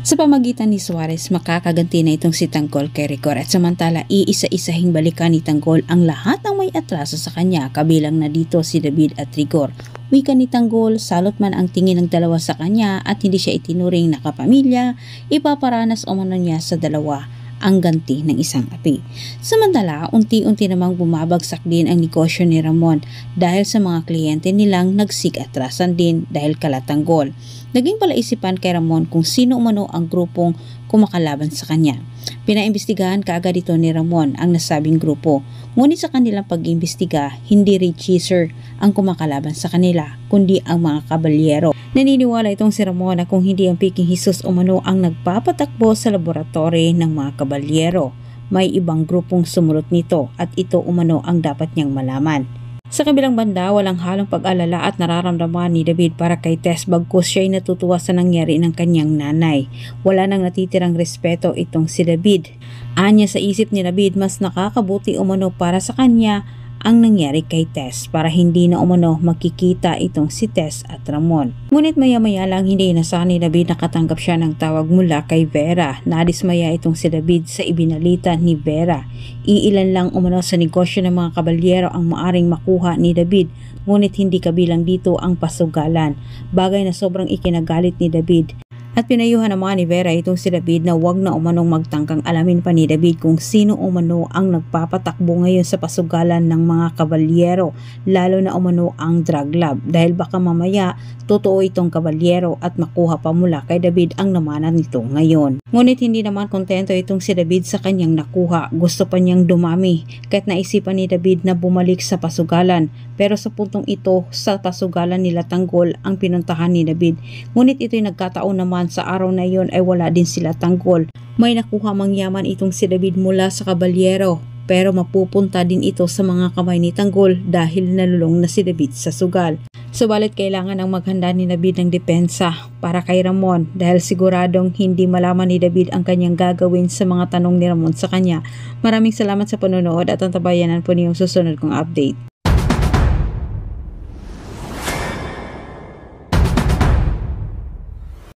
Sa pamagitan ni Suarez, makakaganti na itong si Tanggol kay Rigor at samantala iisa-isahing balikan ni Tanggol ang lahat ng may atraso sa kanya, kabilang na dito si David at Rigor. Wika ni Tanggol, salot man ang tingin ng dalawa sa kanya at hindi siya itinuring na kapamilya, ipaparanas umano niya sa dalawa ang ganti ng isang api. Samantala, unti-unti namang bumabagsak din ang negosyo ni Ramon dahil sa mga kliyente nilang nagsig-atrasan din dahil kala Tanggol. Naging palaisipan kay Ramon kung sino umano ang grupong kumakalaban sa kanya. Pinaimbestigahan kaagad ito ni Ramon ang nasabing grupo. Ngunit sa kanilang pag-imbestiga, hindi rin chaser ang kumakalaban sa kanila, kundi ang mga kabalyero. Naniniwala itong si Ramon na kung hindi ang Peking Jesus umano ang nagpapatakbo sa laboratory ng mga kabalyero, may ibang grupong sumunod nito at ito umano ang dapat niyang malaman. Sa kabilang banda, walang halong pag-alala at nararamdaman ni David para kay Tess bagkus siya'y natutuwa sa nangyari ng kanyang nanay. Wala nang natitirang respeto itong si David. Anya sa isip ni David, mas nakakabuti umano para sa kanya ang nangyari kay Tess para hindi na umano makikita itong si Tess at Ramon. Ngunit maya-maya lang hindi inasahan ni David nakatanggap siya ng tawag mula kay Vera. Nadismaya itong si David sa ibinalita ni Vera. Iilan lang umano sa negosyo ng mga kabalyero ang maaring makuha ni David, ngunit hindi kabilang dito ang pasugalan. Bagay na sobrang ikinagalit ni David. At pinayuhan naman ni Vera itong si David na wag na umanong magtangkang alamin pa ni David kung sino umano ang nagpapatakbo ngayon sa pasugalan ng mga kabalyero, lalo na umano ang drug lab, dahil baka mamaya totoo itong kabalyero at makuha pa mula kay David ang namanan nito ngayon. Ngunit hindi naman kontento itong si David sa kanyang nakuha. Gusto pa niyang dumami kahit naisipan ni David na bumalik sa pasugalan, pero sa puntong ito sa pasugalan nila Tanggol ang pinuntahan ni David. Ngunit ito'y nagkataon naman sa araw na iyon ay wala din sila Tanggol. May nakuha mangyaman itong si David mula sa kabalyero, pero mapupunta din ito sa mga kamay ni Tanggol dahil nalulong na si David sa sugal. Subalit kailangan ang maghanda ni David ng depensa para kay Ramon dahil siguradong hindi malaman ni David ang kanyang gagawin sa mga tanong ni Ramon sa kanya. Maraming salamat sa panonood at antabayanan po niyong susunod kong update.